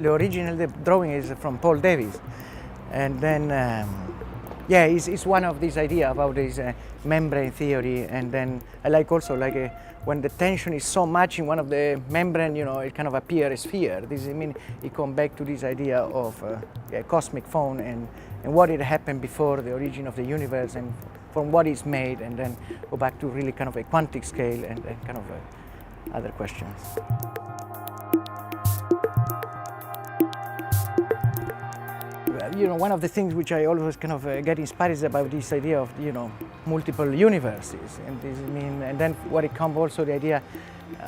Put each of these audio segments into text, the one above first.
the original drawing is from Paul Davies, and then yeah, it's one of these idea about this membrane theory. And then I like also when the tension is so much in one of the membrane, it kind of appears as sphere. This, I mean, it comes back to this idea of cosmic phone and what had happened before the origin of the universe and from what is made, and then go back to really kind of a quantic scale and kind of other questions. One of the things which I always kind of get inspired is about this idea of multiple universes, and this, I mean, and then what it comes also the idea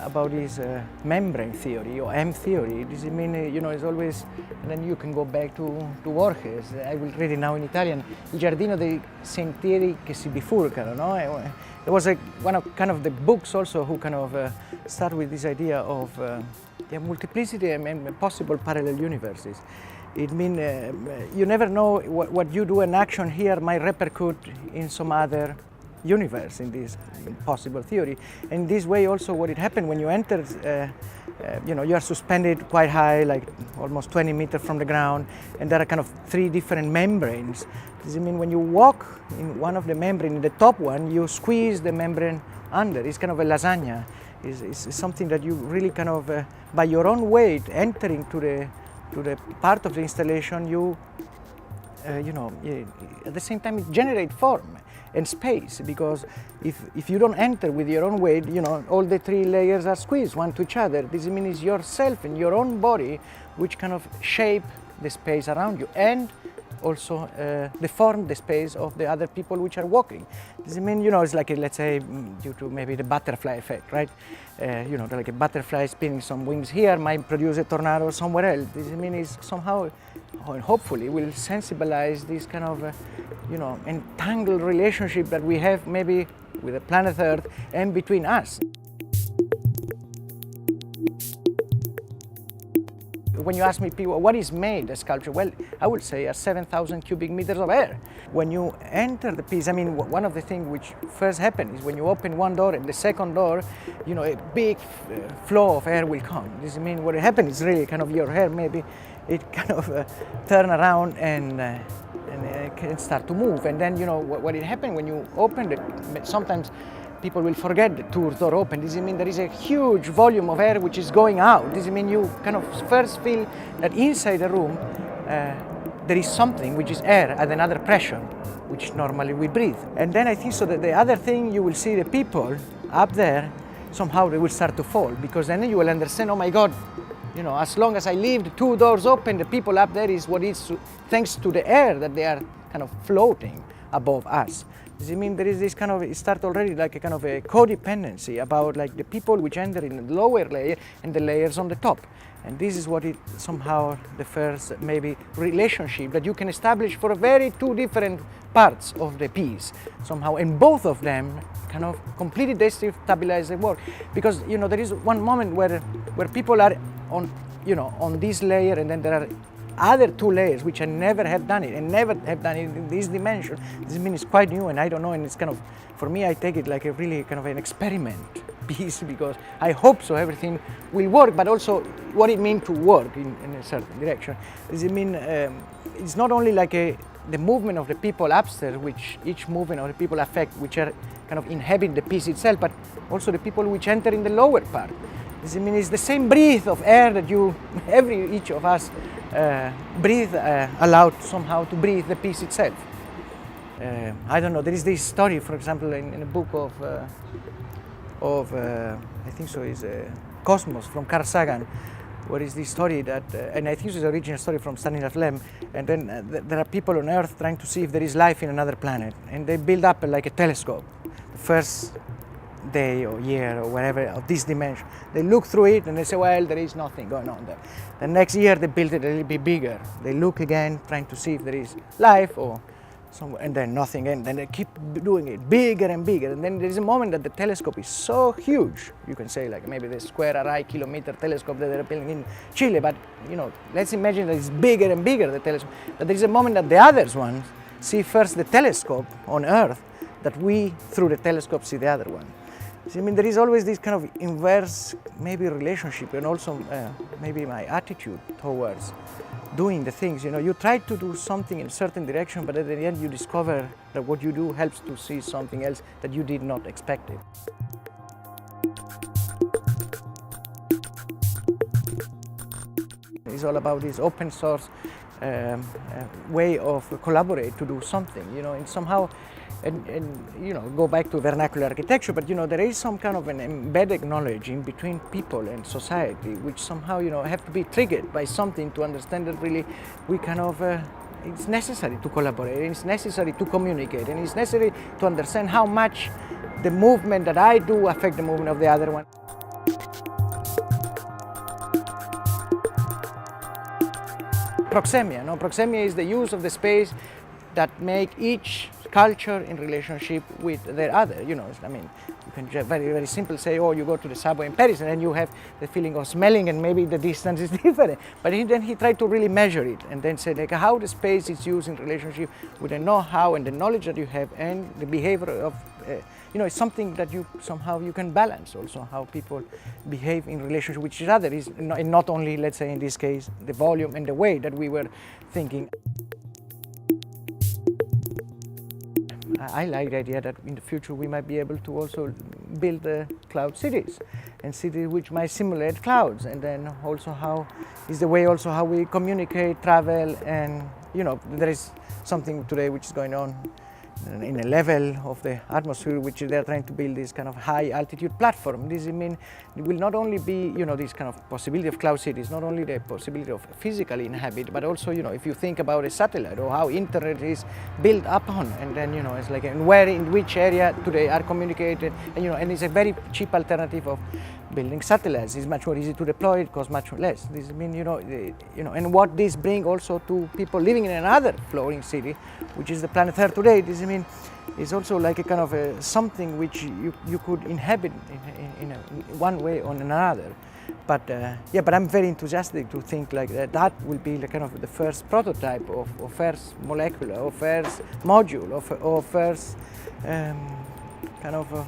about this membrane theory or M theory. This, I mean, is always, and then you can go back to Borges. I will read it now in Italian. Il giardino dei sentieri che si bifurcano. No, it was one of kind of the books also who kind of start with this idea of multiplicity and possible parallel universes. It means you never know what you do, an action here might repercute in some other universe in this possible theory. In this way also what it happened when you enter, you are suspended quite high, like almost 20 meters from the ground, and there are kind of 3 different membranes. Does it mean when you walk in one of the membranes, in the top one, you squeeze the membrane under? It's kind of a lasagna. It's something that you really kind of, by your own weight, entering to the part of the installation, at the same time it generates form and space, because if you don't enter with your own weight, all the 3 layers are squeezed one to each other. This means yourself and your own body which kind of shape the space around you, and also deform the space of the other people which are walking. This means, it's like, let's say, due to maybe the butterfly effect, right? Like a butterfly spinning some wings here might produce a tornado somewhere else. This means somehow, and hopefully, will sensibilize this kind of, entangled relationship that we have maybe with the planet Earth and between us. When you ask me, people, what is made a sculpture? Well, I would say 7,000 cubic meters of air. When you enter the piece, I mean, one of the things which first happens is when you open one door and the second door, a big flow of air will come. This means what happens is really kind of your hair, maybe it kind of turn around and can start to move. And then, what it happens when you open it, sometimes people will forget the two door open. This means there is a huge volume of air which is going out. This means you kind of first feel that inside the room there is something which is air at another pressure, which normally we breathe. And then I think so that the other thing, you will see the people up there, somehow they will start to fall, because then you will understand, oh my God, as long as I leave the 2 doors open, the people up there is what is thanks to the air that they are kind of floating above us. Does it mean there is this kind of, it starts already like a kind of a codependency about like the people which enter in the lower layer and the layers on the top. And this is what it somehow the first maybe relationship that you can establish for very 2 different parts of the piece somehow, and both of them kind of completely destabilize the work, because there is one moment where people are on on this layer, and then there are other 2 layers which I never have done it and never have done it in this dimension. This means it's quite new, and I don't know, and it's kind of, for me, I take it like a really kind of an experiment piece, because I hope so everything will work, but also what it means to work in a certain direction. Does it mean it's not only like the movement of the people upstairs, which each movement of the people affect, which are kind of inhabit the piece itself, but also the people which enter in the lower part. Does it mean it's the same breath of air that each of us breathe, allowed somehow to breathe the piece itself. I don't know, there is this story, for example, in a book of I think so is Cosmos from Carl Sagan, where is this story that, and I think it's the original story from Stanislav Lem, and then there are people on Earth trying to see if there is life in another planet, and they build up like a telescope. The first day or year or whatever of this dimension, they look through it and they say, well, there is nothing going on there. The next year they build it a little bit bigger. They look again, trying to see if there is life or somewhere, and then nothing, and then they keep doing it bigger and bigger, and then there is a moment that the telescope is so huge, you can say like maybe the square array kilometer telescope that they're building in Chile, but let's imagine that it's bigger and bigger, the telescope, but there is a moment that the others ones see first the telescope on Earth, that we through the telescope see the other one. See, I mean, there is always this kind of inverse, maybe relationship, and also maybe my attitude towards doing the things. You know, you try to do something in a certain direction, but at the end you discover that what you do helps to see something else that you did not expect it. It's all about this open source way of collaborate to do something, you know, and somehow, and you know, go back to vernacular architecture, but you know, there is some kind of an embedded knowledge in between people and society, which somehow, you know, have to be triggered by something to understand that really we kind of, it's necessary to collaborate, and it's necessary to communicate, and it's necessary to understand how much the movement that I do affect the movement of the other one. Proxemia, no? Proxemia is the use of the space that make each culture in relationship with the other. You know, I mean, you can just very, very simple say, oh, you go to the subway in Paris and then you have the feeling of smelling and maybe the distance is different. But then he tried to really measure it and then say like how the space is used in relationship with the know-how and the knowledge that you have and the behavior of, you know, it's something that you somehow you can balance also how people behave in relationship with each other. Is not only, let's say in this case, the volume and the way that we were thinking. I like the idea that in the future we might be able to also build cloud cities and cities which might simulate clouds, and then also how is the way also how we communicate, travel, and you know, there is something today which is going on in a level of the atmosphere which they are trying to build this kind of high altitude platform. This means it will not only be, you know, this kind of possibility of cloud cities, not only the possibility of physically inhabit, but also, you know, if you think about a satellite or how internet is built upon, and then, you know, it's like where in which area today are communicated, and you know, and it's a very cheap alternative of building satellites. It's much more easy to deploy, it costs much less. This means, you know, and what this brings also to people living in another floating city, which is the planet Earth today. This means it's also like a kind of something which you could inhabit in one way or another. But yeah, but I'm very enthusiastic to think like that will be like kind of the first prototype of first molecular, or first module, or first kind of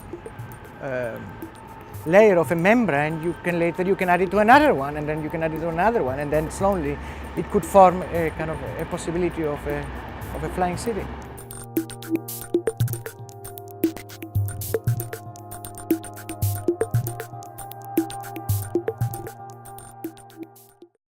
layer of a membrane. You can later add it to another one, and then you can add it to another one, and then slowly it could form a kind of a possibility of a flying city.